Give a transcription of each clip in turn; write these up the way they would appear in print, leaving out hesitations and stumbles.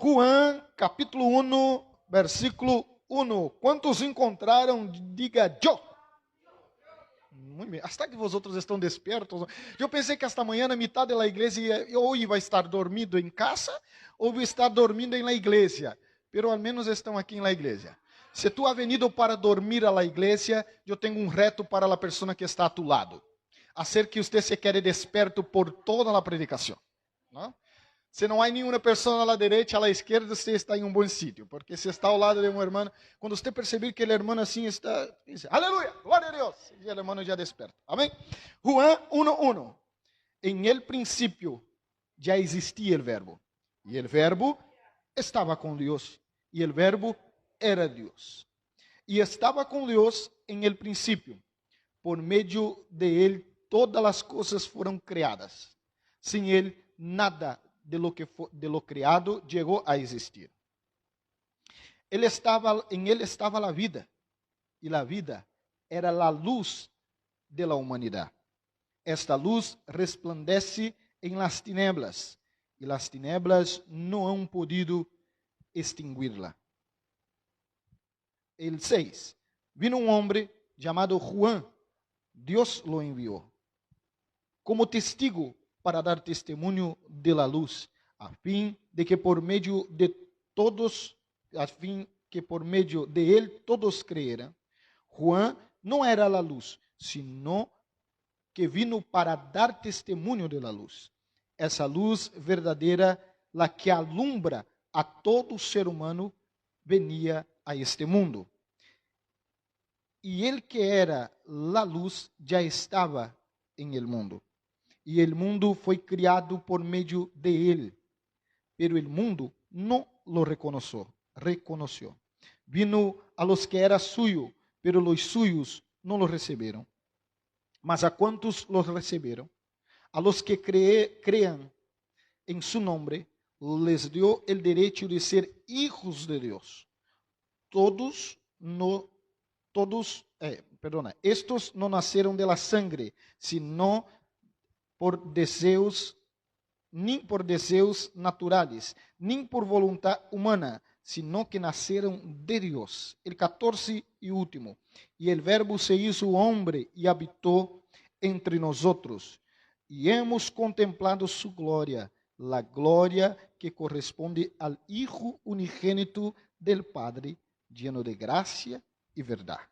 Juan, capítulo 1, versículo 1. ¿Cuántos encontraram? Diga yo. Muito bem. Hasta que vosotros estão despiertos. Eu pensei que esta manhã na metade da igreja ou iba estar dormindo em casa ou iba estar dormindo em la igreja. Pero al menos estão aqui em la igreja. Se tu has venido para dormir a la igreja, eu tenho um reto para a pessoa que está a tu lado. Hacer que você se quede desperto por toda a predicação. ¿No? Se não há nenhuma pessoa à direita, à esquerda, você está em um bom sítio. Porque se está ao lado de um irmão, quando você perceber que o irmão assim está, diz, aleluia, glória a Deus. E o irmão já desperta. Amém? Juan 1:1. Em el princípio já existia o verbo. E o verbo estava com Deus. E o verbo era Deus. E estava com Deus em el princípio. Por meio de ele, todas as coisas foram criadas. Sem ele, nada de lo criado chegou a existir. Em ele estava a vida, e a vida era a luz de la humanidade. Esta luz resplandece em las tinieblas, e las tinieblas não han podido extinguirla. El 6. Vino um homem chamado Juan, Deus lo enviou como testigo para dar testemunho de la luz, a fim de que por meio de ele todos creeram. Juan não era a luz, sino que vino para dar testemunho de la luz. Essa luz verdadeira, la que alumbra a todo ser humano, venia a este mundo. E ele que era la luz já estava em el mundo. E o mundo foi criado por meio de ele, pero o mundo não lo reconoció. Vino a los que era suyo, pero los suyos não lo receberam. Mas a quantos los receberam, a los que crean em su nombre, les dio el derecho de ser hijos de Dios. Estos não nasceram de la sangre, sino por desejos, nem por desejos naturais, nem por voluntad humana, sino que nasceram de Deus. El 14 e último. E el verbo se hizo hombre e habitou entre nosotros. E hemos contemplado su gloria, la gloria que corresponde al Hijo unigénito del Padre, lleno de gracia e verdade.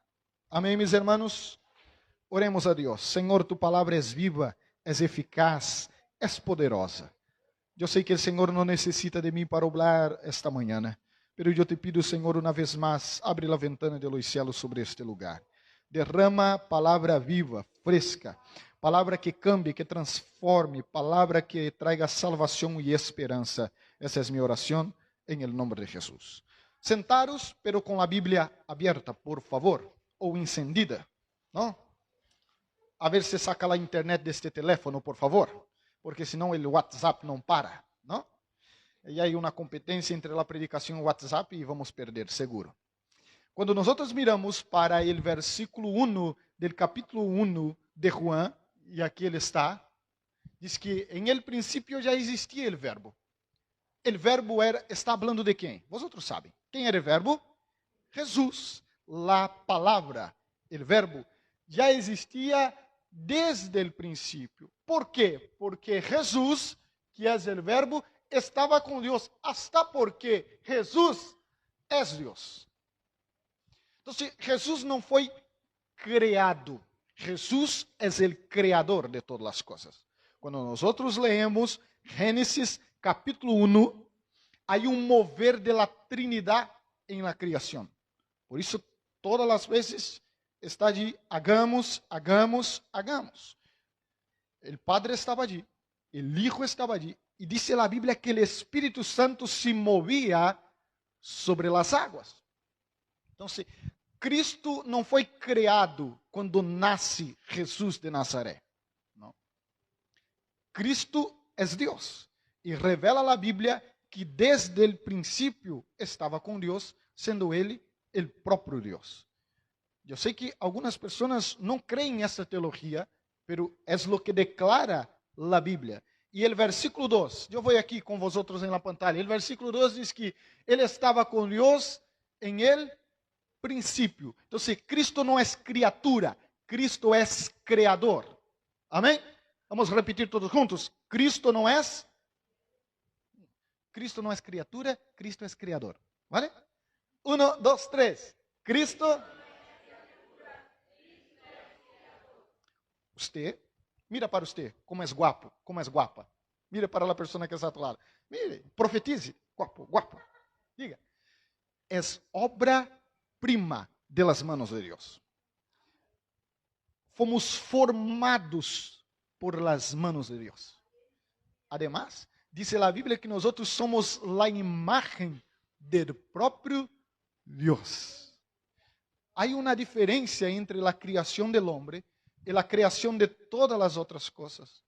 Amém, mis hermanos? Oremos a Deus. Senhor, tu palavra é viva, é eficaz, é poderosa. Eu sei que o Senhor não necessita de mim para hablar esta manhã, mas eu te pido, Senhor, uma vez mais, abre a ventana de los cielos sobre este lugar. Derrama palavra viva, fresca, palavra que cambie, que transforme, palavra que traiga salvação e esperança. Essa é minha oração, em nome de Jesus. Sentaros, pero com a Bíblia aberta, por favor, ou encendida, não? A ver se saca a internet deste telefone, por favor, porque senão o WhatsApp não para, não? E aí uma competência entre a predicação e o WhatsApp e vamos perder, seguro. Quando nós miramos para o versículo 1 do capítulo 1 de Juan, e aqui ele está, diz que em el princípio já existia o verbo. O verbo está falando de quem? Vosotros sabem. Quem era o verbo? Jesus, a palavra, o verbo, já existia desde o princípio. ¿Por quê? Porque Jesus, que é o verbo, estava com Deus, hasta porque Jesus é Deus. Então, Jesus não foi criado, Jesus é o criador de todas as coisas. Quando nós leemos Gênesis capítulo 1, há mover de la Trinidad em la criação. Por isso, todas as vezes está allí, hagamos. O Padre estava allí, o Hijo estava allí, e diz a Bíblia que o Espírito Santo se movia sobre as águas. Então, Cristo não foi criado quando nasce Jesus de Nazaré. Não. Cristo é Deus. E revela a Bíblia que desde o princípio estava com Deus, sendo Ele o próprio Deus. Eu sei que algumas pessoas não creem nessa teologia, mas é o que declara a Bíblia. E o versículo 2, eu vou aqui com vosotros em la pantalla. O versículo 2 diz que ele estava com Deus em el princípio. Então, Cristo não é criatura, Cristo é creador. Amém? Vamos repetir todos juntos. Cristo não é criatura, Cristo é criador. ¿Vale? 1, 2, 3. Cristo. Usted, mira para usted, como é guapo, como é guapa. Mira para a pessoa que está ao lado. Mire, profetize. Guapo, guapa. Diga. É obra-prima de las manos de Deus. Fomos formados por las manos de Deus. Además, dice a Bíblia que nós somos a imagem do próprio Deus. Há uma diferença entre a criação do homem e a criação de todas as outras coisas.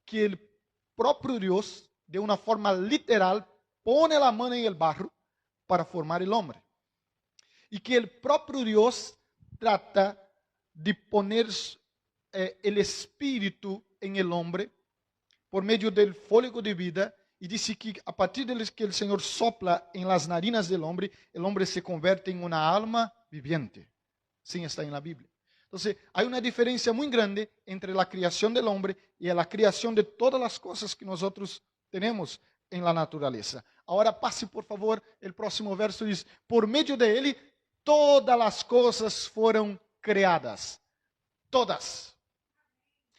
Que o próprio Deus, de uma forma literal, pone a mão em el barro para formar o homem. E que o próprio Deus trata de poner o espírito em el homem por meio do fôlego de vida, e disse que a partir de que o Senhor sopla em las narinas del homem, o homem se converte em uma alma viviente. Sim, está na Bíblia. Então, há uma diferença muito grande entre a criação do homem e a criação de todas as coisas que nós temos em la natureza. Agora passe, por favor, o próximo verso diz: por meio de ele, todas as coisas foram criadas. Todas.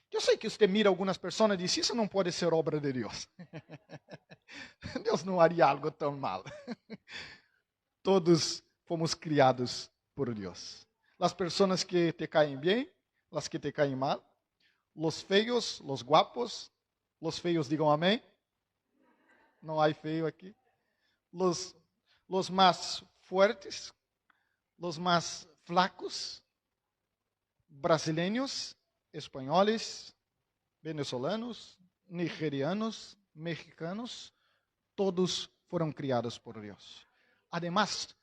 Eu sei que você mira algumas pessoas e diz: isso não pode ser obra de Deus. Deus não haria algo tão mal. Todos fomos criados por Deus. As pessoas que te caem bem, as que te caem mal, os feios, os guapos, os feios digam amém. Não há feio aqui. Os mais fuertes, os mais flacos, brasileiros, espanhóis, venezolanos, nigerianos, mexicanos, todos foram criados por Deus. Además,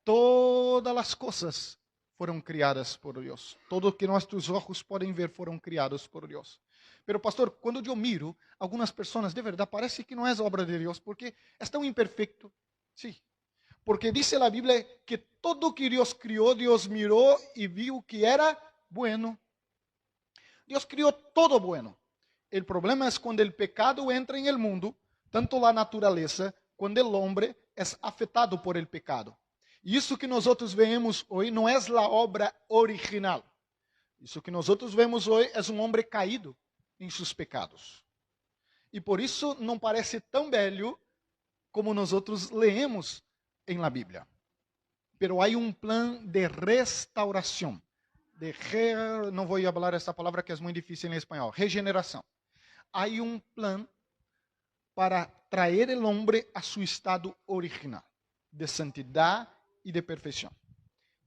todas as coisas foram criadas por Deus. Tudo que nossos olhos podem ver foram criados por Deus. Pero, pastor, quando eu miro, algumas pessoas, de verdade, parece que não é obra de Deus, porque é tão imperfeito. Sim. Porque diz a Bíblia que todo que Deus criou, Deus mirou e viu que era bueno. Deus criou todo bueno. O problema é quando o pecado entra em el mundo, tanto a natureza, quando o homem é afetado por el pecado. E isso que nós vemos hoje não é a obra original. Isso que nós vemos hoje é um homem caído em seus pecados. E por isso não parece tão velho como nós leemos em la Bíblia. Pero há um plano de restauração. Não vou falar essa palavra que é muito difícil em espanhol. Regeneração. Há um plano para trazer o homem a seu estado original, de santidade e de perfeição.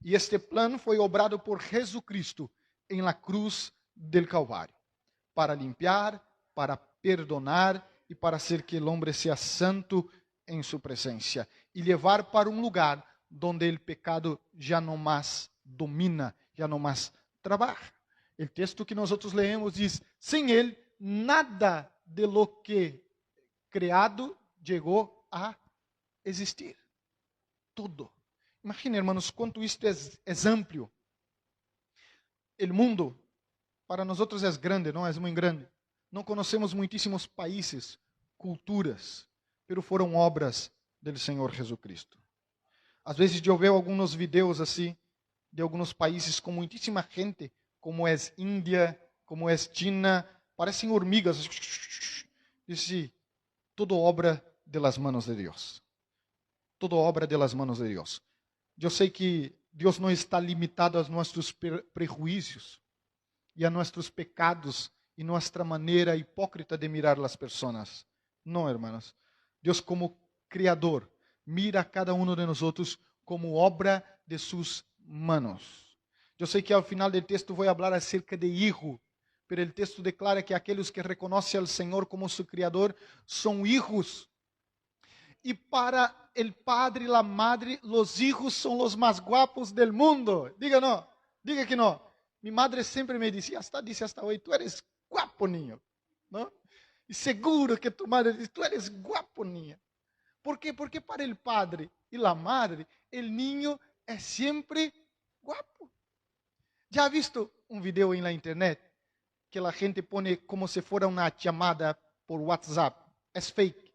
E este plano foi obrado por Jesucristo em la cruz del Calvário, para limpiar, para perdonar e para hacer que o homem seja santo em sua presença e levar para um lugar donde o pecado já não mais domina, já não mais trabalha. O texto que nós leemos diz: sem ele, nada de lo que criado chegou a existir. Tudo. Imagina, hermanos, quanto isto é amplo. O mundo, para nós é grande, não é muito grande. Não conhecemos muitíssimos países, culturas, pero foram obras do Senhor Jesucristo. Às vezes eu vejo alguns vídeos assim, de alguns países com muitíssima gente, como é Índia, como é China, parecem hormigas. Diz, tudo obra de las manos de Deus. Tudo obra de las manos de Deus. Eu sei que Deus não está limitado aos nossos prejuízos e a nossos pecados e nossa maneira hipócrita de mirar as pessoas. Não, hermanos. Deus, como Criador, mira a cada um de nós como obra de suas manos. Eu sei que ao final do texto vou falar acerca de hijo, mas o texto declara que aqueles que reconhecem ao Senhor como seu Criador são hijos. E para o padre e a madre, os hijos são os mais guapos del mundo. Diga não, diga que não. Minha madre sempre me dizia, hasta hoje, tu eres guapo, niño. ¿No? Y seguro que tu madre dice, tú eres guapo, niña. ¿Por qué? Porque para el padre y la madre, el niño es siempre guapo. ¿Ya ha visto un video en la internet que la gente pone como si fuera una llamada por WhatsApp? Es fake.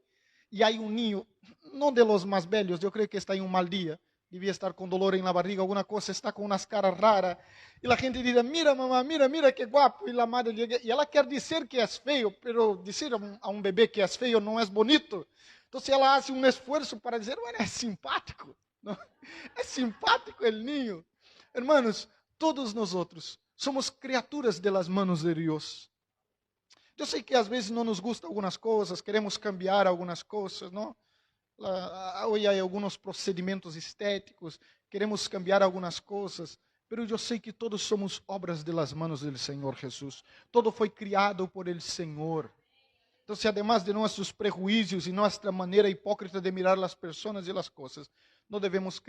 Y hay un niño, no de los más bellos, yo creo que está en un mal día, devia estar com dolor en la barriga, alguna cosa, está com umas caras raras. E a gente diz, mira mamá, mira, mira que guapo. E a madre llega, e ela quer dizer que é feio, pero dizer a um bebê que é feio não é bonito. Então ela faz um esforço para dizer, bueno, é simpático. ¿No? É simpático el niño. Hermanos, todos nós somos criaturas de las manos de Deus. Eu sei que às vezes não nos gustam algumas coisas, queremos cambiar algumas coisas, não? Hoje há alguns procedimentos estéticos, queremos cambiar algumas coisas, mas eu sei que todos somos obras de las manos do Senhor Jesus. Todo foi criado por el Senhor. Então, además de nossos prejuízos e nossa maneira hipócrita de mirar as pessoas e as coisas, não devemos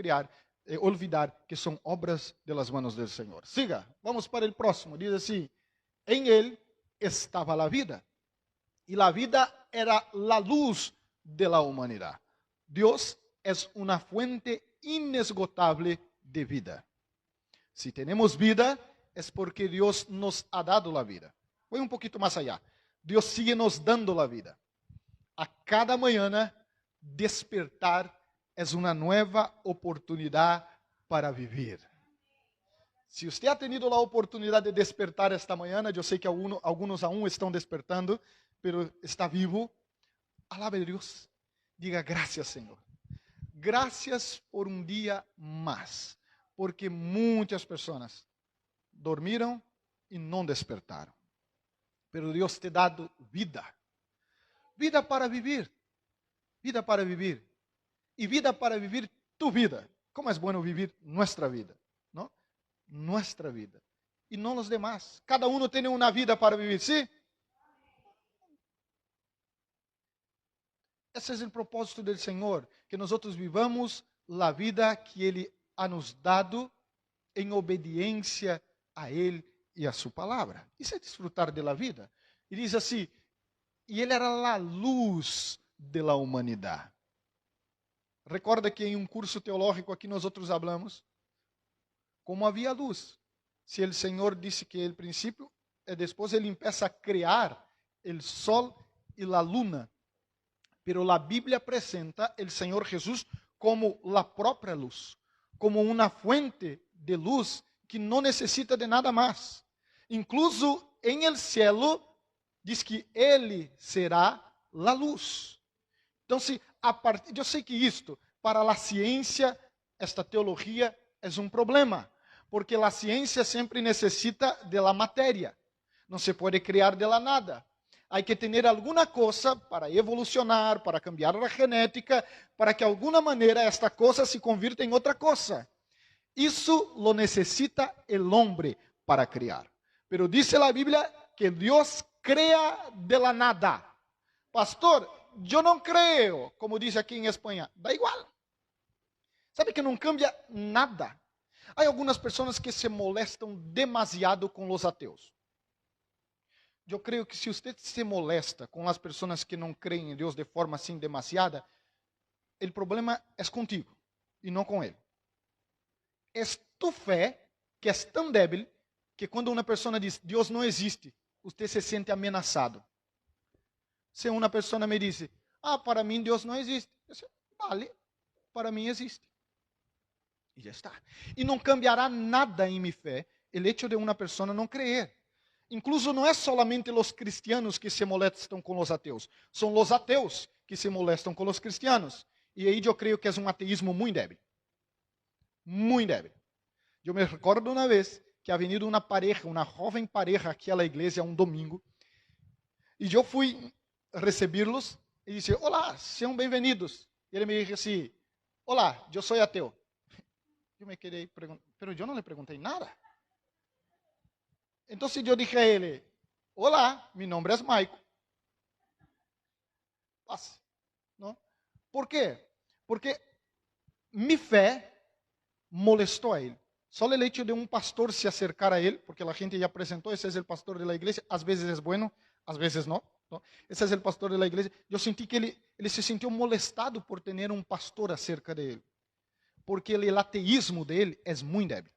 olvidar que são obras de las manos do Senhor. Siga, vamos para o próximo. Diz assim: em Ele estava a vida, e a vida era a luz de la humanidad. Dios es una fuente inesgotable de vida. Si tenemos vida, es porque Dios nos ha dado la vida. Voy un poquito más allá. Dios sigue nos dando la vida. A cada mañana, despertar es una nueva oportunidad para vivir. Se você ha tenido a oportunidade de despertar esta manhã, eu sei que alguns aún estão despertando, mas está vivo, alabe a Deus. Diga graças, Senhor. Graças por um dia mais, porque muitas pessoas dormiram e não despertaram. Pero Deus te ha dado vida. Vida para viver. Vida para viver. E vida para viver tu vida. Como é bueno vivir nossa vida, não? Nossa vida. E não os demais. Cada um tem uma vida para viver, ¿sí? Esse é o propósito do Senhor, que nós vivamos a vida que Ele ha nos dado em obediência a Ele e a sua palavra. Isso é desfrutar da vida. E diz assim, e Ele era a luz da humanidade. Recorda que em um curso teológico aqui nós falamos como havia luz. Se o Senhor disse que o princípio, depois Ele começa a criar o sol e a luna. Pero a Bíblia apresenta o Senhor Jesus como a própria luz, como uma fuente de luz que não necessita de nada mais. Incluso em el cielo, diz que Ele será a luz. Então, eu sei que isto, para a ciência, esta teologia é um problema, porque a ciência sempre necessita de la matéria. Não se pode criar de la nada. Há que ter alguma coisa para evolucionar, para cambiar a genética, para que de alguma maneira esta coisa se convirta em outra coisa. Isso lo necessita el hombre para criar. Pero dice a Bíblia que Deus crea de la nada. Pastor, eu não creio, como diz aqui em Espanha, dá igual. Sabe que não cambia nada. Há algumas pessoas que se molestam demasiado com os ateus. Eu creio que se você se molesta com as pessoas que não creem em Deus de forma assim demasiada, o problema é contigo e não com ele. É tu fé que é tão débil que quando uma pessoa diz Deus não existe, você se sente ameaçado. Se uma pessoa me diz, para mim Deus não existe, eu digo, vale, para mim existe. E já está. E não cambiará nada em minha fé o hecho de uma pessoa não crer. Incluso não é solamente os cristianos que se molestam com os ateus, são os ateus que se molestam com os cristianos. E aí eu creio que é um ateísmo muito débil. Muito débil. Eu me recordo uma vez que ha venido uma pareja, uma jovem pareja aqui à igreja um domingo, e eu fui recebê-los e disse, olá, sejam bem-vindos. E ele me disse assim, olá, eu sou ateu. Eu me quedei perguntando, mas eu não lhe perguntei nada. Então eu disse a ele, olá, meu nome é Maico. Passa. Não? Por quê? Porque minha fé molestou a ele. Só o hecho de um pastor se acercar a ele, porque a gente já apresentou, esse é o pastor da igreja, às vezes é bueno, às vezes não. Esse é o pastor da igreja. Eu senti que ele se sentiu molestado por ter um pastor acerca dele. Porque o ateísmo dele é muito débil.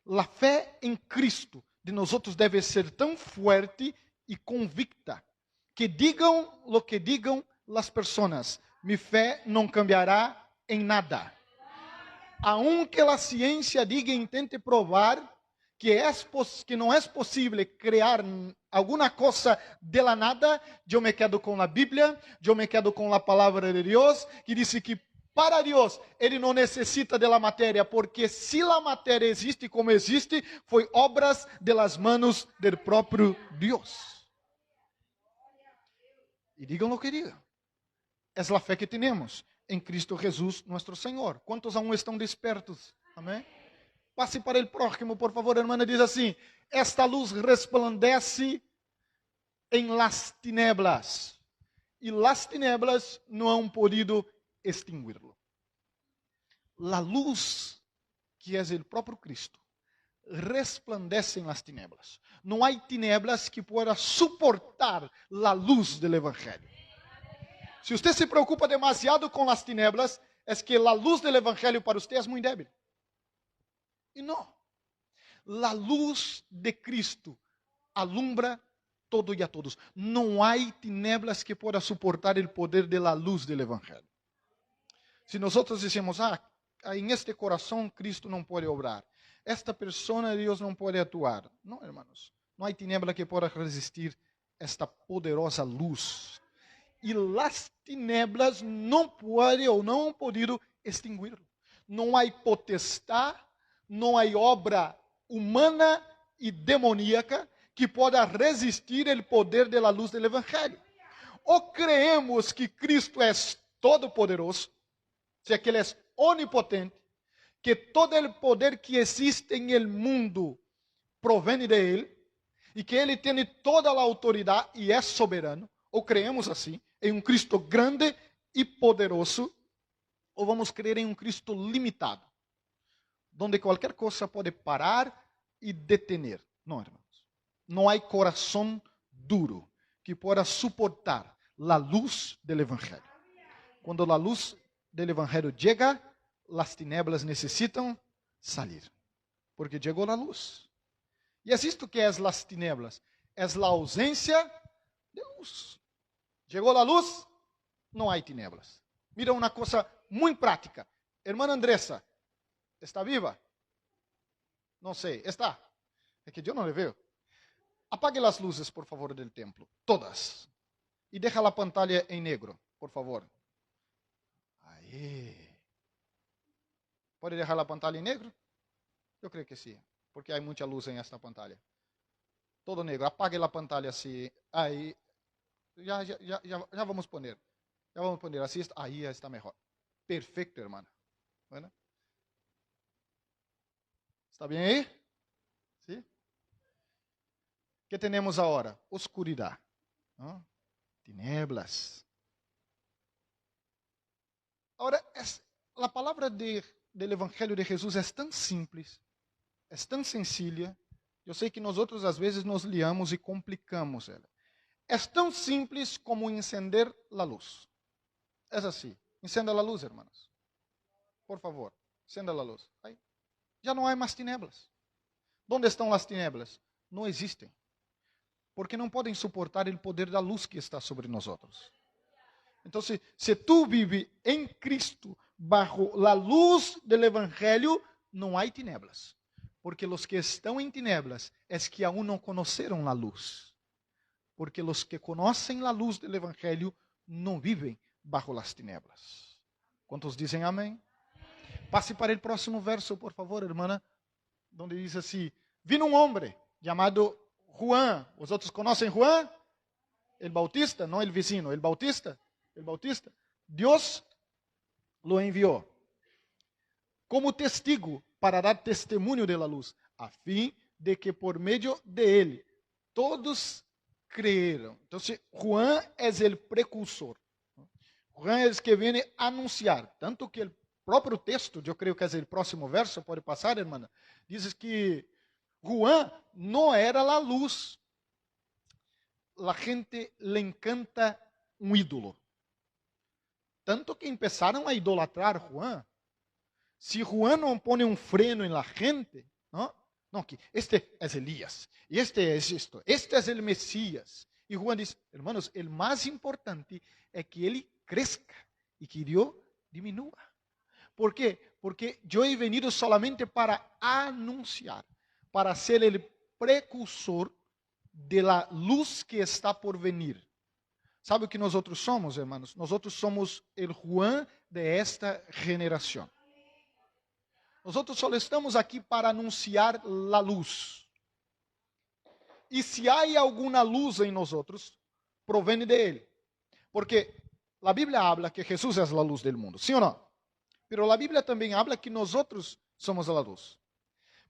A fé em Cristo de nós outros deve ser tão forte e convicta que digam o que digam as pessoas, minha fé não cambiará em nada. Aunque a ciência diga e intente provar que não é possível criar alguma coisa de la nada, eu me quedo com a Bíblia, eu me quedo com a palavra de Deus, que diz que para Deus, Ele não necessita da matéria, porque se a matéria existe como existe, foi obras de las manos do próprio Deus. E digam o que digam. É a fé que temos em Cristo Jesus, nosso Senhor. Quantos aún estão despertos? Amém? Passe para o próximo, por favor, irmã. Diz assim: esta luz resplandece em las tinieblas, e las tinieblas não han podido extinguirlo. La luz, que é o próprio Cristo, resplandece em las tinieblas. Não há tinieblas que pueda suportar a luz do Evangelho. Se você se preocupa demasiado com as tinieblas, é que a luz do Evangelho para você é muito débil. E não. A luz de Cristo alumbra todo e a todos. Não há tinieblas que pueda suportar o poder da luz do Evangelho. Se nós dizemos, em este coração Cristo não pode obrar, esta pessoa Deus não pode atuar. Não, hermanos. Não há tiniebla que pueda resistir esta poderosa luz. E as tinieblas não podem ou não han podido extinguir-lo. Não há potestade, não há obra humana e demoníaca que possa resistir o poder da luz do Evangelho. Ou creemos que Cristo é todo-poderoso, se que Ele é onipotente, que todo o poder que existe em el mundo provém de Ele, e que Ele tem toda a autoridade e é soberano, ou creemos assim, em um Cristo grande e poderoso, ou vamos crer em um Cristo limitado, onde qualquer coisa pode parar e detener. Não, irmãos. Não há coração duro que possa suportar a luz do Evangelho. Quando a luz do Evangelho chega, as tinieblas necessitam sair, porque chegou a luz. E é isto que é as tinieblas, é a ausência de luz. Chegou a luz, não há tinieblas. Mira uma coisa muito prática. Irmã Andressa, ¿está viva? Não sei, está. É que eu não le veo. Apague as luzes, por favor, do templo. Todas. E deixa a pantalla em negro, por favor. Aí. Pode deixar a pantalla em negro? Eu creio que sim, porque há muita luz em esta pantalla. Todo negro. Apague a pantalla assim. Aí. Já vamos poner. Já vamos poner. Assim, aí está melhor. Perfeito, irmã. Bueno. ¿Está bem aí? ¿Sí? ¿Qué tenemos agora? Oscuridad. ¿No? Tinieblas. Agora, a palavra do Evangelho de Jesus é tão simples, é tão sencilla. Eu sei que nós outros às vezes nos liamos e complicamos ela. É tão simples como encender a luz. É assim. Encenda a luz, hermanos. Por favor, encenda a luz. Aí. Já não há mais tinieblas. Onde estão as tinieblas? Não existem. Porque não podem suportar o poder da luz que está sobre nós outros. Então, se tu vives em Cristo, bajo a luz do Evangelho, não há tinieblas. Porque os que estão em tinieblas é que aún não conheceram a luz. Porque os que conhecem a luz do Evangelho não vivem bajo as tinieblas. Quantos dizem amém? Passe para o próximo verso, por favor, irmã, onde diz assim: vino um homem chamado Juan. Os outros conhecem Juan? El Bautista, não el vecino, el Bautista. El Bautista. Deus lo enviou como testigo para dar testemunho de la luz, a fim de que por meio de ele todos creyeron. Então, Juan é o precursor. Juan é o que vem anunciar. Tanto que o próprio texto, eu creio que é o próximo verso, pode passar, irmã, diz que Juan não era a luz. la gente le encanta um ídolo. Tanto que começaram a idolatrar Juan. Se Juan não põe um freno na gente, não, que este é Elías, e este é isto, este é o Messias. E Juan diz, hermanos, o mais importante é que ele cresça e que Deus diminua. ¿Por quê? Porque eu he venido solamente para anunciar, para ser o precursor de la luz que está por venir. ¿Sabe o que nós outros somos, hermanos? Nós outros somos o Juan de esta geração. Nós outros só estamos aqui para anunciar a luz. E se há alguma luz em nós outros, provém de Ele. Porque a Bíblia habla que Jesus é a luz do mundo, sim ou não? Pero a Bíblia também habla que nós outros somos a luz.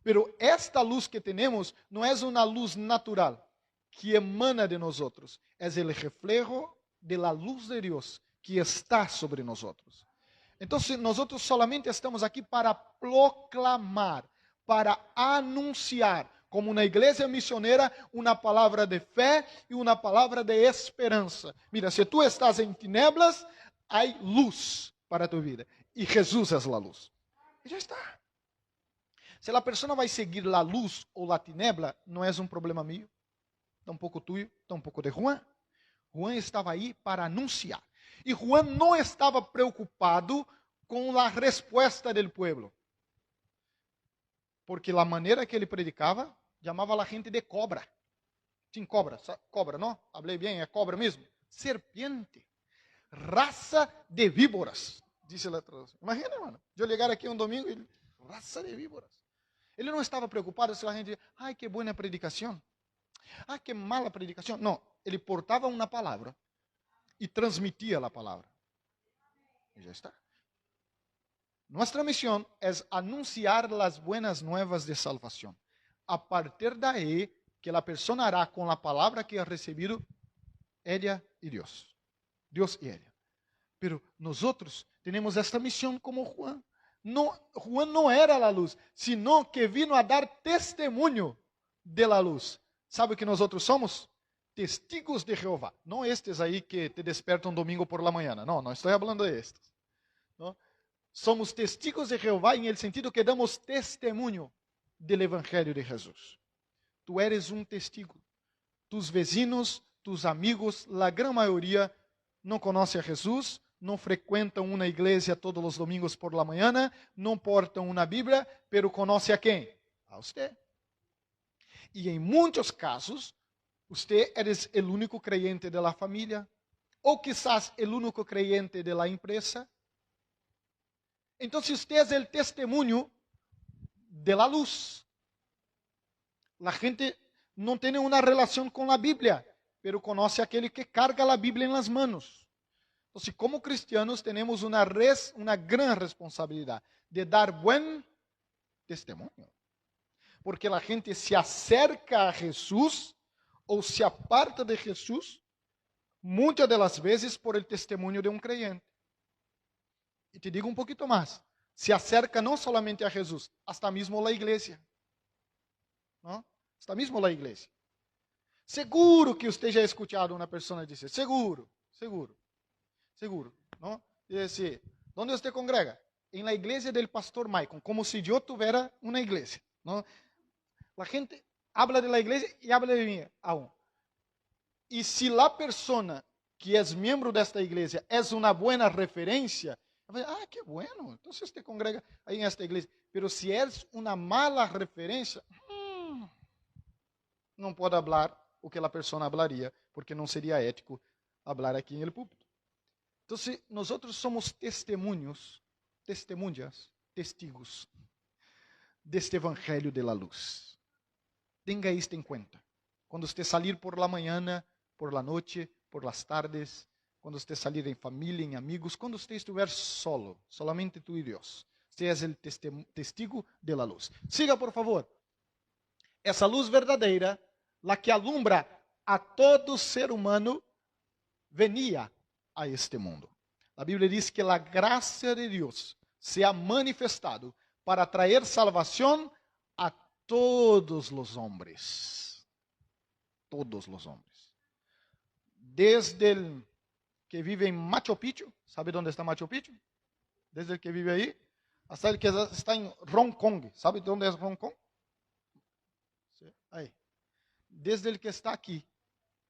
Pero esta luz que temos não é uma luz natural que emana de nós outros, é o reflejo de la luz de Deus que está sobre nós outros. Então, nós outros solamente estamos aqui para proclamar, para anunciar, como uma igreja missioneira, uma palavra de fé e uma palavra de esperança. Mira, se tu estás em tinieblas, há luz para tu vida. E Jesus é a luz. E já está. Se a pessoa vai seguir a luz ou a tinebla, não é um problema meu, tampouco tuyo, tampouco de Juan. Juan estava aí para anunciar. E Juan não estava preocupado com a resposta do povo. Porque a maneira que ele predicava, chamava a gente de cobra. Sim, cobra, cobra, não? Falei bem, é cobra mesmo. Serpiente. Raça de víboras, disse a tradução. Imagina, mano, eu ligar aqui um domingo e raça de víboras. Ele não estava preocupado se a gente, ai, que boa predicação. Ah, que mala predicação. Não, ele portava uma palavra e transmitia a palavra. E já está. Nossa missão é anunciar as buenas nuevas de salvação. A partir daí, que a pessoa hará com a palavra que ha recebido, ela e Deus. Deus e ela. Pero nós outros temos esta missão como Juan. Juan não era a luz, sino que vino a dar testemunho de la luz. Sabe o que nós outros somos? Testigos de Jeová. Não estes aí que te despertam domingo por la manhã. Não estou falando de estes. Não? Somos testigos de Jeová em el sentido que damos testemunho do Evangelho de Jesus. Tu eres um testigo. Tus vecinos, tus amigos, a grande maioria não conhece a Jesus, não frequentam uma igreja todos os domingos por la manhã, não portam uma Bíblia, pero conhece a quem? A você. E em muitos casos, você é o único creyente da família, ou quizás o único creyente da empresa. Então, você é o testemunho de la luz. A gente não tem uma relação com a Bíblia, pero conhece aquele que carga a Bíblia em las manos. Então, como cristianos, temos uma grande responsabilidade de dar bom testemunho. Porque a gente se acerca a Jesus ou se aparta de Jesus, muitas das vezes por el testemunho de um creyente. E te digo um pouquinho mais. Se acerca não solamente a Jesus, hasta mesmo a igreja. Não? Hasta mesmo a igreja. Seguro que você já ha escutado uma pessoa dizer, seguro. Não? Dizer, onde você congrega? Em la igreja del pastor Maicon, como se eu tivesse uma igreja. Não? A gente habla de la igreja e habla de mim aún. E se a pessoa que é membro desta igreja é uma boa referência, eu falo, que bueno, então você congrega aí nesta igreja. Pero se é uma mala referência, não pode falar o que a pessoa falaria, porque não seria ético falar aqui no púlpito. Então, nós somos testimonias, testigos deste evangelho de la luz. Tenga isto em conta. Quando você sair por la manhã, por la noite, por las tardes, quando você sair em família, em amigos, quando você estiver solo, solamente tu e Deus. Você é o testigo de la luz. Siga, por favor. Essa luz verdadeira, la que alumbra a todo ser humano, venia a este mundo. A Bíblia diz que a graça de Deus se ha manifestado para trazer salvação a todos os homens. Todos os homens. desde el que vive en Machu Picchu, ¿sabe dónde está Machu Picchu? Desde el que vive ahí, hasta el que está en Hong Kong, ¿sabe dónde es Hong Kong? Sí, ahí. Desde el que está aquí,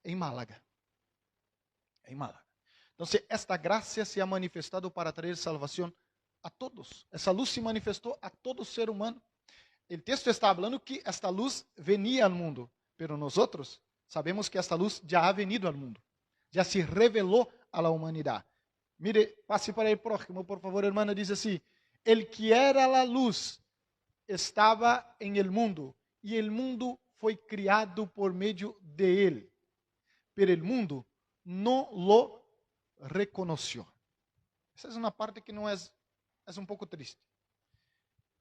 en Málaga. En Málaga. Entonces, esta gracia se ha manifestado para traer salvación a todos. Essa luz se manifestou a todo ser humano. O texto está falando que esta luz venía al mundo, pero nosotros sabemos que esta luz já ha venido al mundo, já se revelou a la humanidad. Mire, passe para el próximo, por favor, hermana, diz assim: el que era la luz estava en el mundo, y el mundo foi criado por medio de él, pero el mundo no lo reconoció. Essa é uma parte que não é um pouco triste.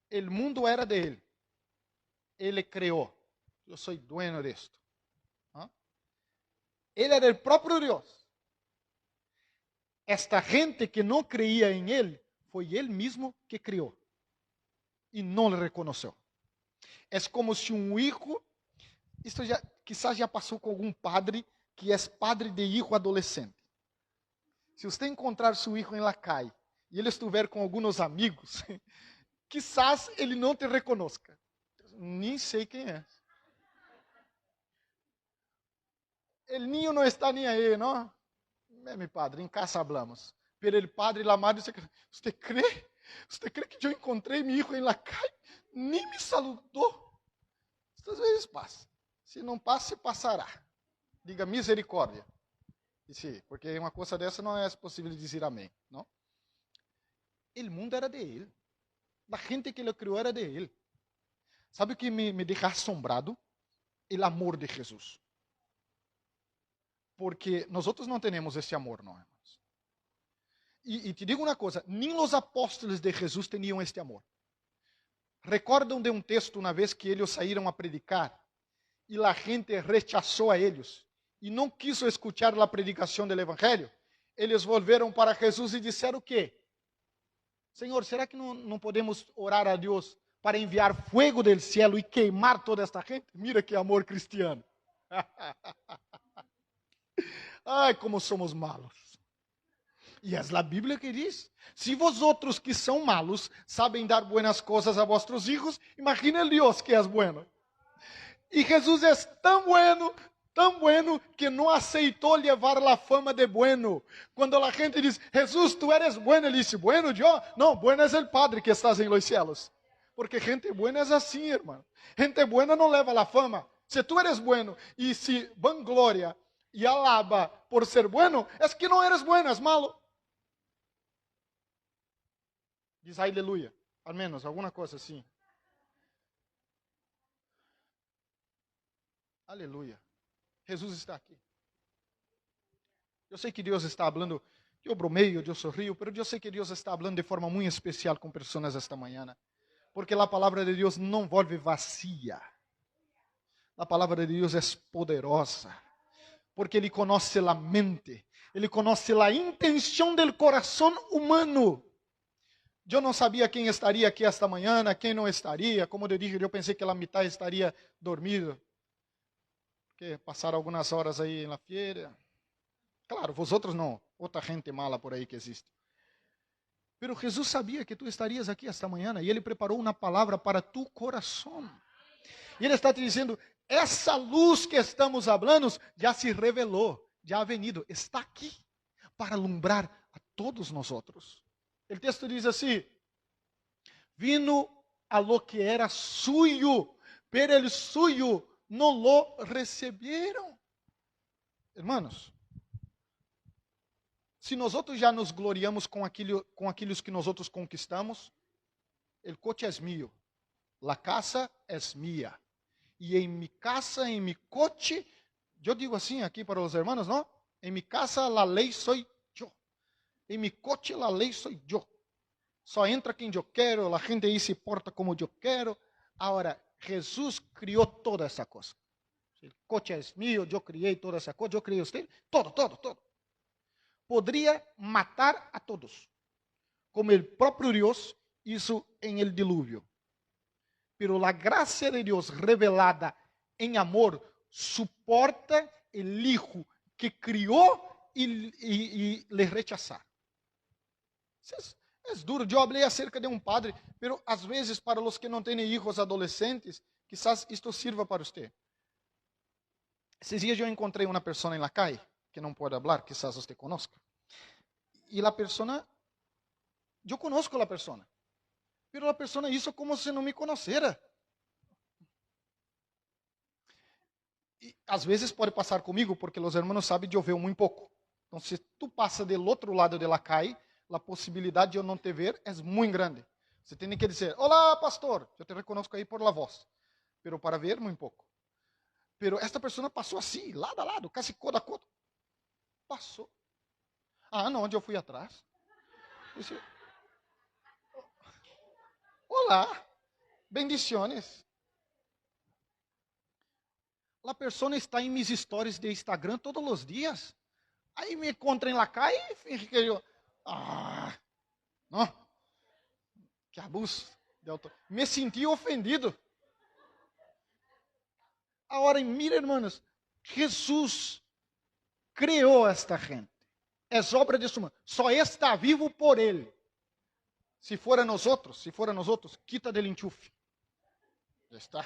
El mundo era de él. Ele criou. Eu sou dueño de esto. ¿Ah? Ele era el próprio Deus. Esta gente que não creía em ele, foi ele mesmo que criou. E não le reconheceu. É como se um hijo, isto já, quizás já passou com algum padre, que é padre de hijo adolescente. Se você encontrar seu hijo em la calle, e ele estiver com alguns amigos, quizás ele não te reconozca. Nem sei quem é. El niño não está nem aí, não? Mi padre, em casa hablamos. Pero el padre e la madre, ¿usted cree? ¿Usted cree que eu encontrei mi hijo en la calle? Nem me saludou. Estas vezes passa. Se não passa, passará. Diga misericórdia. E sim, porque uma coisa dessa não é possível dizer amém, não? El mundo era de ele. A gente que ele criou era de ele. ¿Sabe o que me deixa assombrado? O amor de Jesus. Porque nós não temos esse amor, não, irmãos. E te digo uma coisa, nem os apóstolos de Jesus tinham este amor. Recordam de um texto uma vez que eles saíram a predicar e a gente rechazou a eles e não quiso escuchar a predicação do evangelho? Eles voltaram para Jesus e disseram o quê? Senhor, será que não podemos orar a Deus para enviar fuego del cielo e queimar toda esta gente? Mira que amor cristiano. Ai, como somos malos. E é a Bíblia que diz: se vosotros que são malos sabem dar buenas coisas a vossos filhos, imagina Deus que é bueno. E Jesus é tão bueno, que não aceitou levar a fama de bueno. Quando a gente diz: Jesus, tu eres bueno, ele disse: bueno, eu? Não, bueno é o Padre que estás em los cielos. Porque gente buena é assim, irmão. Gente buena não leva a fama. Se tu eres bueno e se vangloria e alaba por ser bueno, é que não eres bueno, és malo. Diz aleluia. Al menos, alguma coisa assim. Aleluia. Jesus está aqui. Eu sei que Deus está falando, eu bromeio, eu sorrio, mas eu sei que Deus está falando de forma muito especial com pessoas esta manhã. Porque a palavra de Deus não volve vazia. A palavra de Deus é poderosa. Porque Ele conhece a mente. Ele conhece a intenção do coração humano. Eu não sabia quem estaria aqui esta manhã, quem não estaria. Como eu disse, eu pensei que a metade estaria dormido. Porque passaram algumas horas aí na feira. Claro, vosotros não. Outra gente mala por aí que existe. Pero Jesus sabia que tu estarias aqui esta manhã e Ele preparou uma palavra para tu coração. E Ele está te dizendo: essa luz que estamos falando já se revelou, já ha venido, está aqui para alumbrar a todos nós outros. O texto diz assim: vino a lo que era suyo, pero el suyo não lo receberam. Hermanos, se nós outros já nos gloriamos com aquilo que nós outros conquistamos, o coche é mío, a casa é minha. E em mi casa, em mi coche, eu digo assim aqui para os hermanos, não? Em mi casa a lei sou eu. Em mi coche a lei sou eu. Só entra quem eu quero, a gente aí se porta como eu quero. Agora, Jesus criou toda essa coisa. O coche é meu, eu criei toda essa coisa, eu criei você, todo. Poderia matar a todos, como o próprio Deus hizo em el diluvio. Pero a graça de Deus revelada em amor suporta o Hijo que crió y le rechazaron. Es duro. Yo hablé acerca de un padre, pero a veces para los que no tienen hijos adolescentes, quizás esto sirva para usted. Esses dias eu encontrei uma pessoa na calle, que não pode falar, quizás você conozca. E a pessoa, eu conozco a pessoa, mas a pessoa hizo como se não me conhecera. E às vezes pode passar comigo, porque os irmãos sabem que eu vejo muito pouco. Então, se tu passa do outro lado da calle, a possibilidade de eu não te ver é muito grande. Você tem que dizer, olá, pastor, eu te reconozco aí por la voz, pero para ver muito pouco. Pero esta pessoa passou assim, lado a lado, quase codo a codo. Passou. Ah, não, onde eu fui atrás. Disse, olá, bendiciones. A pessoa está em mis stories de Instagram todos os dias. Aí me encontra em la calle e finge que eu... não. Que abuso de autoridade. Me senti ofendido. Agora, mira, hermanos, Jesus criou esta gente. É obra de sua mão. Só está vivo por ele. Se fora nós outros, quita del enchufe. Já está.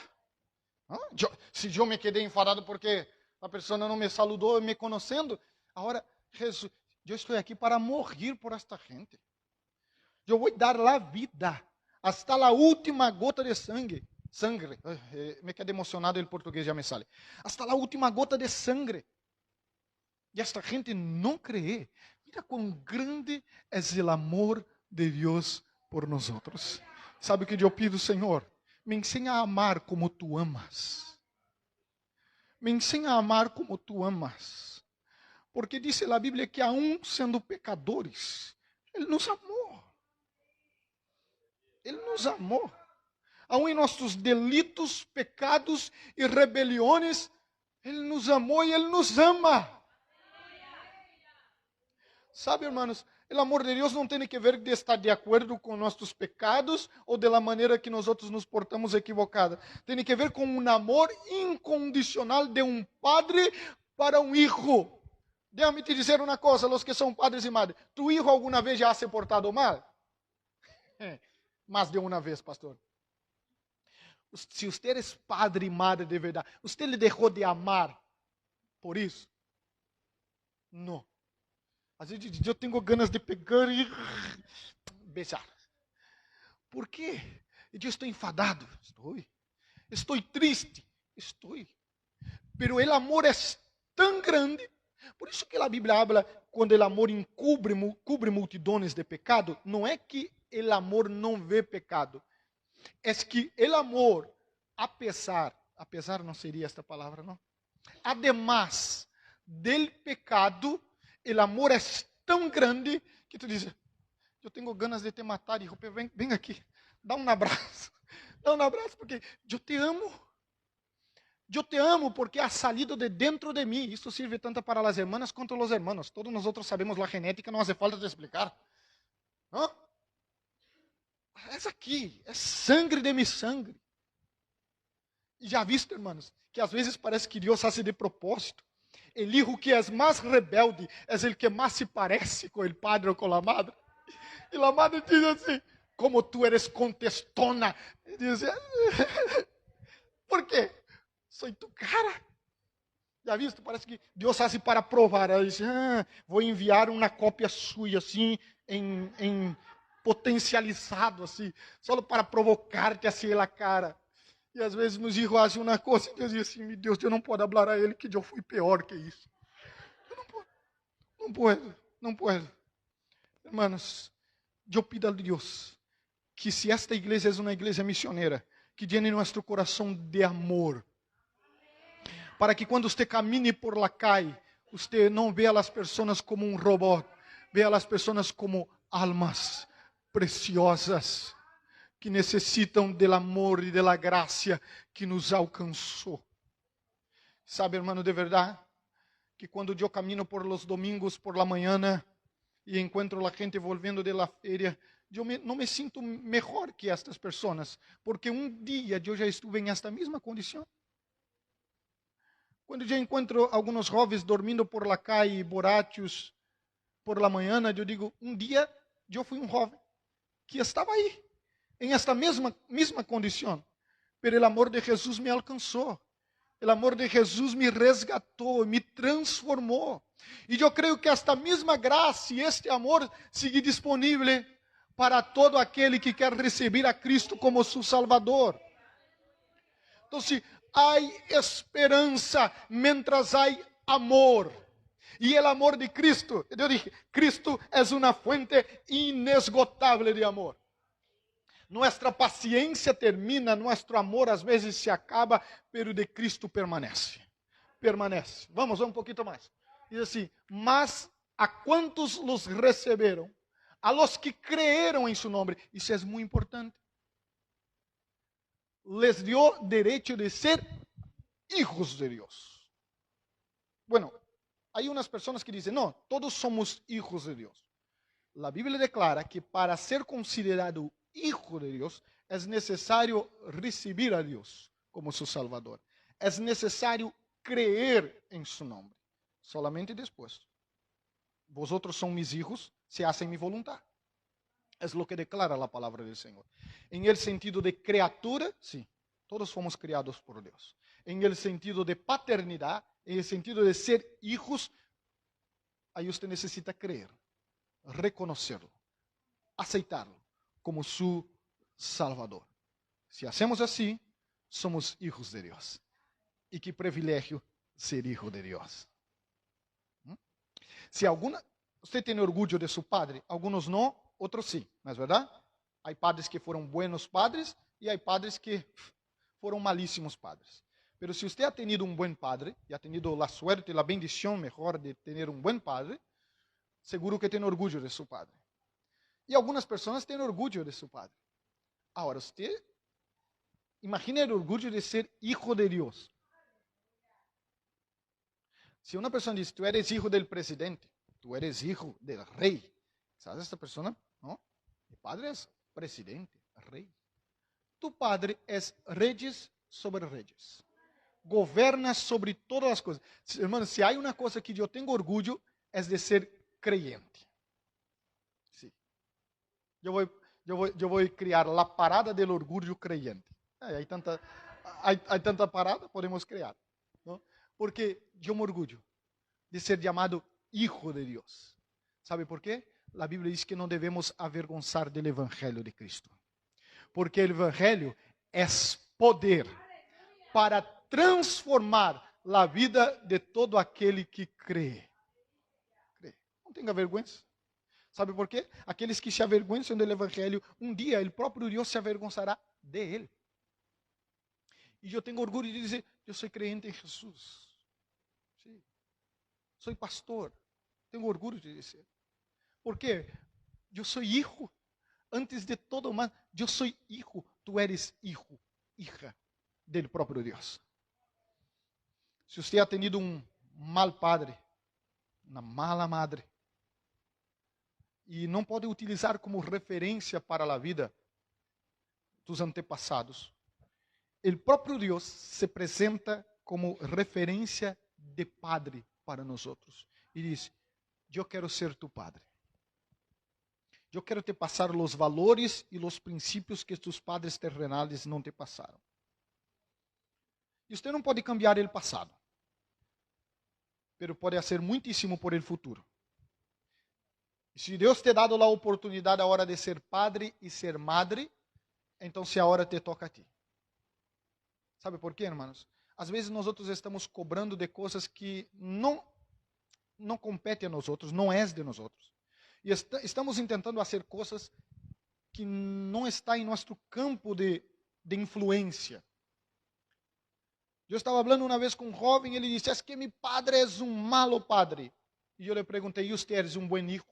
Se eu me quedei enfadado porque a pessoa não me saludou me conhecendo, agora, Jesus, eu estou aqui para morrer por esta gente. Eu vou dar a vida hasta a última gota de sangue. Sangre. Me quedé emocionado, el portugués ya me sale. Hasta la última gota de sangre. Y esta gente no cree. Mira cuán grande es el amor de Dios por nosotros. ¿Sabe o que eu pido, Senhor? Me ensina a amar como tu amas. Me ensina a amar como tu amas. Porque dice la Biblia que aún sendo pecadores, Ele nos amou. Ele nos amou. Aún em nossos delitos, pecados e rebeliões, Ele nos amou e Ele nos ama. Sabe, irmãos, o amor de Deus não tem que ver de estar de acordo com nossos pecados ou de la maneira que nós outros nos portamos equivocada. Tem que ver com um amor incondicional de um padre para um hijo. Déjame te dizer uma coisa, os que são padres e madres. Tu hijo alguma vez já se portado mal? Mais de uma vez, pastor. Se você é padre e madre de verdade, você lhe deixou de amar por isso? Não. Às vezes eu tenho ganas de pegar e beijar. Por quê? Eu estou enfadado. Estou triste. Pero o amor é tão grande. Por isso que a Bíblia habla, quando o amor cubre multidões de pecado, não é que o amor não vê pecado. É que o amor, apesar não seria esta palavra, não? Además del pecado, o amor é tão grande que tu diz, eu tenho ganas de te matar, hijo, vem aqui, dá um abraço. Dá um abraço porque eu te amo. Eu te amo porque has salido de dentro de mim. Isso serve tanto para as hermanas quanto os hermanos. Todos nós sabemos a genética, não hace falta de explicar. ¿No? É aqui, é sangue de mi sangue. E já visto, irmãos, que às vezes parece que Deus hace de propósito. El hijo que é mais rebelde é o que mais se parece com o padre ou com a madre. E a madre diz assim, como tu eres contestona. E diz, por quê? Sou tu cara. Já visto? Parece que Deus hace para provar. Ela diz, vou enviar uma cópia sua, assim, em potencializado, assim, só para provocar-te assim a cara. E às vezes meus filhos fazem uma coisa e Deus diz assim, meu Deus, eu não posso falar a ele que eu fui pior que isso. Eu não posso. Hermanos, eu pido a Deus que se esta igreja é uma igreja missioneira, que llene nosso coração de amor, para que quando você camine por la calle, você não veja as pessoas como um robô, veja as pessoas como almas preciosas, que necessitam do amor e da graça que nos alcançou. Sabe, hermano, de verdade, que quando eu camino por los domingos por la mañana e encontro a gente volviendo de la feria, eu não me sinto melhor que estas pessoas, porque um dia eu já estive em esta mesma condição. Quando eu encontro alguns jovens dormindo por la calle, borrachos, por la mañana, eu digo, um dia eu fui um jovem que estava aí, em esta mesma condição. Pero o amor de Jesus me alcançou. O amor de Jesus me resgatou, me transformou. E eu creio que esta mesma graça e este amor sigue disponível para todo aquele que quer receber a Cristo como seu Salvador. Então, se há esperança, mientras há amor. E o amor de Cristo, eu dije, Cristo é uma fuente inesgotável de amor. Nuestra paciencia termina, nuestro amor às vezes se acaba, pero de Cristo permanece. Permanece. Vamos um pouquinho mais. Diz assim, mas a quantos los receberam? A los que creyeron em su nombre. Isso é muito importante. Les dio derecho de ser hijos de Dios. Bueno, hay unas personas que dicen, no, todos somos hijos de Dios. La Biblia declara que para ser considerado hijo de Dios, es necesario recibir a Dios como su Salvador. Es necesario creer en su nombre. Solamente después. Vosotros son mis hijos, se hacen mi voluntad. Es lo que declara la palabra del Señor. En el sentido de criatura, sí, todos fomos criados por Dios. En el sentido de paternidad, en el sentido de ser hijos, ahí usted necesita creer, reconocerlo, aceitarlo como su Salvador. Se hacemos assim, somos hijos de Deus. E que privilégio ser hijo de Deus. Se você tem orgulho de seu padre, alguns não, outros sim, não é verdade? Há padres que foram buenos padres e há padres que foram malíssimos padres. Pero se você ha tenido um bom padre, e ha tenido a suerte e a bendição melhor de ter um bom padre, seguro que tem orgulho de seu padre. E algumas pessoas têm orgulho de seu padre. Agora, você imagina o orgulho de ser hijo de Deus. Se uma pessoa diz, tu eres hijo del presidente, tu eres hijo del rei, ¿sabes esta persona? No, mi padre es presidente, rei. Tu padre es reyes sobre reyes. Governa sobre todas as coisas. Hermano, se há uma coisa que eu tenho orgulho, é de ser creyente. Sí. Eu vou criar a parada do orgulho creyente. Há tanta parada, podemos criar. ¿No? Porque eu me orgulho de ser chamado hijo de Deus. ¿Sabe por quê? A Bíblia diz que não devemos avergonzar do Evangelho de Cristo. Porque o Evangelho é poder para transformar a vida de todo aquele que crê. Não tenha vergonha. Sabe por quê? Aqueles que se avergonçam do Evangelho, um dia o próprio Deus se avergonçará de ele. E eu tenho orgulho de dizer, eu sou crente em Jesus. Sim. Sou pastor. Tenho orgulho de dizer. Por quê? Eu sou hijo. Antes de todo mais, eu sou hijo. Tu eres hijo, hija do próprio Deus. Se você ha tenido um mal padre, uma mala madre, e não pode utilizar como referência para a vida dos antepassados, o próprio Deus se apresenta como referência de padre para nós outros e diz: eu quero ser tu padre. Eu quero te passar os valores e os princípios que tus padres terrenais não te passaram. E você não pode cambiar o passado, mas pode fazer muitíssimo por el futuro. E se Deus te dado a oportunidade agora de ser padre e ser madre, então se a hora te toca a ti. Sabe por quê, irmãos? Às vezes nós outros estamos cobrando de coisas que não competem a nós outros, não é de nós outros. E estamos tentando fazer coisas que não está em nosso campo de influência. Eu estava falando uma vez com um jovem, ele disse: "Es que mi padre é um malo padre." E eu lhe perguntei: "E você eres um buen hijo?"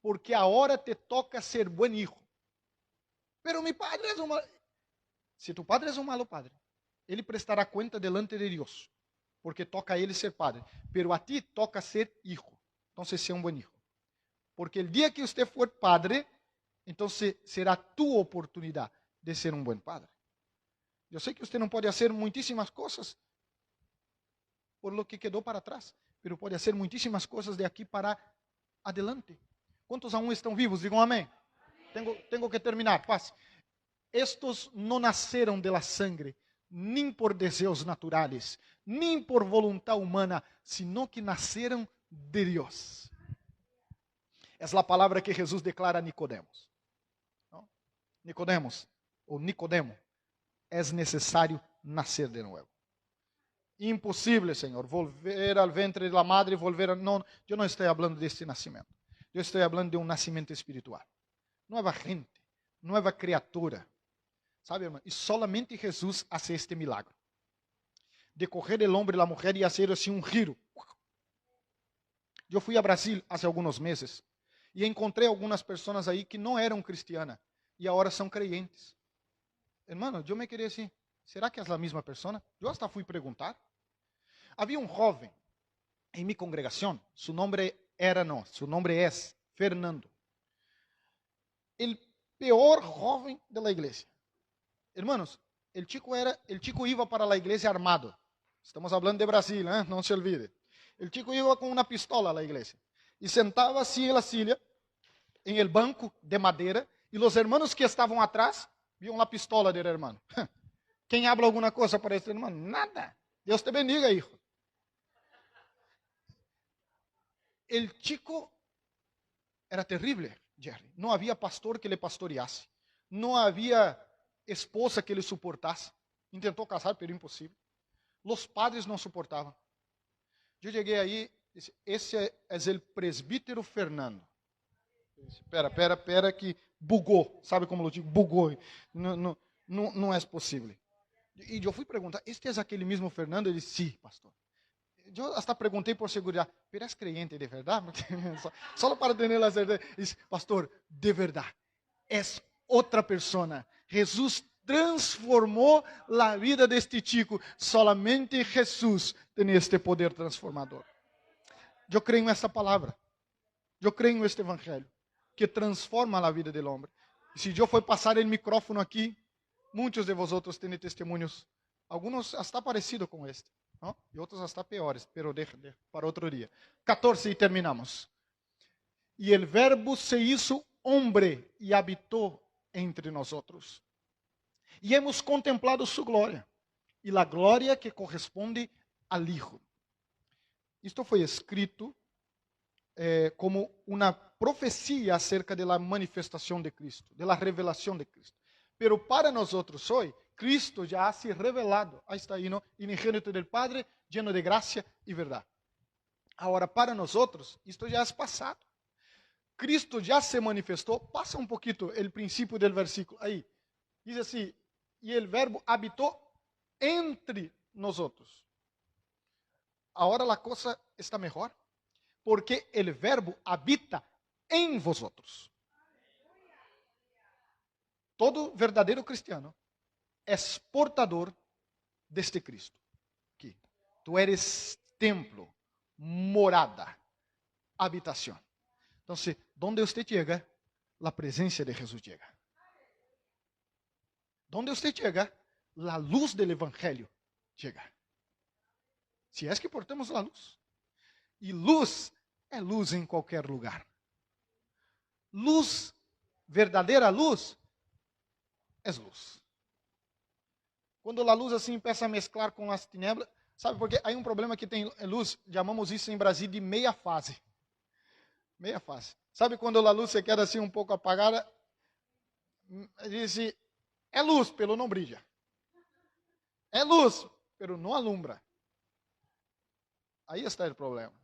Porque agora te toca ser buen hijo. Pero mi padre é um malo. Se tu padre é um malo padre, ele prestará conta delante de Deus, porque toca a ele ser padre. Pero a ti toca ser hijo. Então, ser um buen hijo. Porque o dia que você for padre, então será tu oportunidade de ser um bom padre. Eu sei que você não pode fazer muitíssimas coisas, por lo que quedó para atrás, pero pode hacer muitíssimas coisas de aqui para adelante. Quantos aún estão vivos? Digam amém. Tengo que terminar, paz. Estos não nasceram de la sangre, nem por desejos naturais, nem por voluntad humana, sino que nasceram de Deus. É a palavra que Jesus declara a Nicodemos. Nicodemos, ou Nicodemo, é necessário nascer de novo. Impossível, Senhor, volver ao ventre da madre, volver a... Não, eu não estou falando deste nascimento. Eu estou falando de um nascimento espiritual. Nova gente, nova criatura. Sabe, irmão? E solamente Jesus hace este milagre. De coger o homem e a mulher e fazer assim um giro. Eu fui a Brasil há alguns meses e encontrei algumas pessoas aí que não eram cristianas e agora são creyentes. Hermano, eu me quedei assim, será que é a mesma pessoa? Eu hasta fui perguntar. Havia um jovem em minha congregação, seu nome é Fernando. O pior jovem da igreja. Hermanos, el chico iba para a igreja armado. Estamos falando de Brasil, não se olvide. El chico iba com uma pistola a igreja. E sentava assim na silla, em el banco de madeira, e os hermanos que estavam atrás, viam a pistola do hermano. Quem habla alguma coisa para este hermano? Nada. Deus te bendiga, hijo. El chico era terrível, Jerry. Não havia pastor que le pastoreasse. Não havia esposa que ele suportasse. Tentou casar, pero impossível. Os padres não suportavam. Eu cheguei aí e disse, esse é o presbítero Fernando. Espera que bugou. Sabe como eu digo? Bugou. Não é possível. E eu fui perguntar, este é aquele mesmo Fernando? Ele disse, sim, pastor. Eu hasta perguntei por segurança, pero és creyente de verdade? Só para ter a certeza. Disse, pastor, de verdade, és outra pessoa. Jesus transformou a vida deste chico. Solamente Jesus tem este poder transformador. Eu creio nessa palavra. Eu creio neste evangelho que transforma a vida do homem. E se eu for passar o micrófono aqui, muitos de vosotros têm testemunhos, alguns hasta parecidos com este, ¿no? E outros hasta piores, pero para outro dia. 14 e terminamos. E o verbo se hizo hombre e habitou entre nós. E hemos contemplado sua glória, e a glória que corresponde ao Hijo. Isto foi escrito como uma profecia acerca da manifestação de Cristo, da revelação de Cristo. Pero para nós hoje, Cristo já se revelado. Aí está aí, ¿no? Unigênito del Padre, lleno de graça e verdade. Agora, para nós, isto já é passado. Cristo já se manifestou. Passa um pouquinho o princípio do versículo. Aí, diz assim, e o verbo habitou entre nós. Agora a coisa está melhor, porque o verbo habita em vosotros. Todo verdadeiro cristiano é portador deste Cristo. Aqui. Tu eres templo, morada, habitação. Então, onde você chega, a presença de Jesus chega. Onde você chega, a luz do evangelho chega. Se é que portamos a luz. E luz é luz em qualquer lugar. Luz, verdadeira luz, é luz. Quando a luz assim começa a mesclar com as tinieblas, sabe por quê? Há um problema que tem luz, chamamos isso em Brasil de meia fase. Meia fase. Sabe quando a luz se queda assim um pouco apagada? Diz, é luz, pelo não brilha. É luz, pelo não alumbra. Aí está o problema.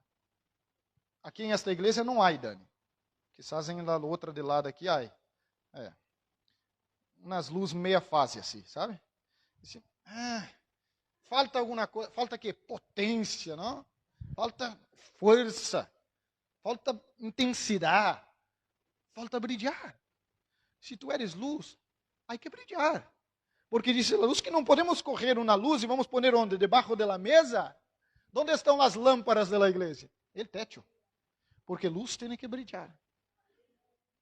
Aqui em esta igreja não há, Dani. Quizás em la outra de lado aqui há. Umas luzes meia fase assim, sabe? Assim, falta alguma coisa, falta que potência, não? Falta força, falta intensidade, falta brilhar. Se tu eres luz, há que brilhar. Porque diz a luz que não podemos correr uma luz e vamos poner onde? Debaixo da mesa? Onde estão as lâmparas da igreja? El techo. Porque luz tem que brilhar.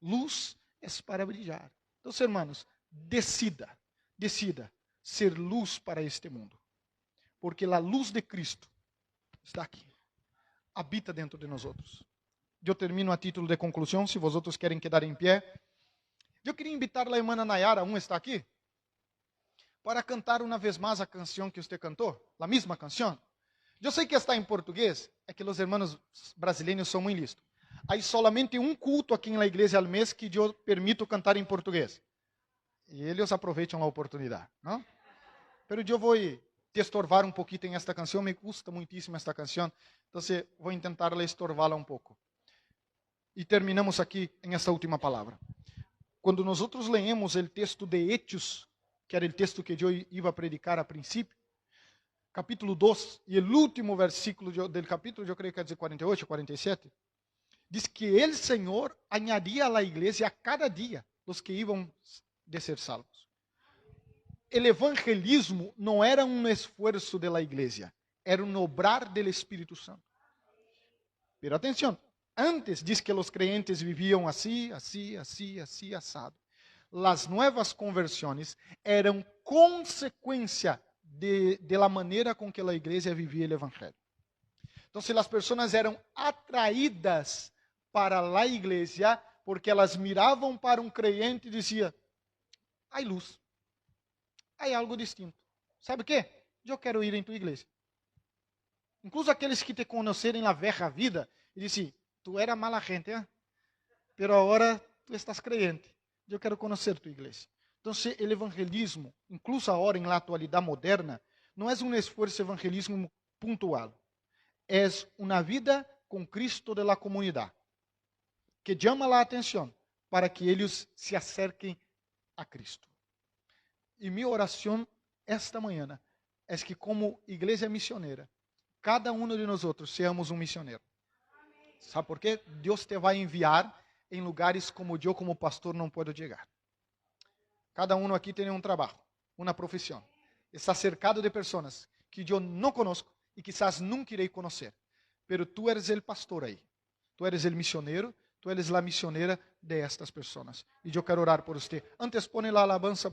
Luz é para brilhar. Então, hermanos, decida ser luz para este mundo. Porque a luz de Cristo está aqui. Habita dentro de nós outros. Eu termino a título de conclusão, se vosotros querem quedar em pé. Eu queria invitar a irmã Nayara, está aqui, para cantar uma vez mais a canção que você cantou, a mesma canção. Eu sei que está em português, é que os irmãos brasileiros são muito listos. Há solamente um culto aqui na igreja ao mês que eu permito cantar em português. E eles aproveitam a oportunidade, não? Pero eu vou te estorvar um pouquinho em esta canção, me gusta muitíssimo esta canção, então vou tentar estorvá-la um pouco. E terminamos aqui em esta última palavra. Quando nós leemos o texto de Hechos, que era o texto que eu ia predicar a princípio, capítulo 2, e o último versículo do capítulo, eu creio que é de 48, 47, diz que o Senhor añadia à igreja a cada dia os que iam de ser salvos. O evangelismo não era um esforço da igreja, era um obrar do Espírito Santo. Pero atenção, antes diz que os crentes viviam assim, assado. As novas conversões eram consequência de la maneira com que a igreja vivia o evangelho. Então, se as pessoas eram atraídas para a igreja, porque elas miravam para um crente e diziam, há luz, há algo distinto. Sabe o quê? Eu quero ir em tua igreja. Incluso aqueles que te conheceram na velha vida, e dizem, tu era mala gente, pero agora tu estás crente. Eu quero conhecer tua igreja. Então, o evangelismo, incluso agora em la atualidade moderna, não é um esforço evangelismo pontual. É uma vida com Cristo de la comunidade, que chama a atenção para que eles se acerquem a Cristo. E minha oração esta manhã é que, como igreja missioneira, cada um de nós seamos um missioneiro. Sabe por quê? Deus te vai enviar em lugares como eu, como pastor, não posso chegar. Cada um aqui tem um trabalho, uma profissão. Está cercado de pessoas que eu não conosco e quizás nunca irei conhecer. Pero tu eres o pastor aí. Tu eres o missioneiro, tu eres a missioneira de estas pessoas. E eu quero orar por você. Antes, põe a alabança.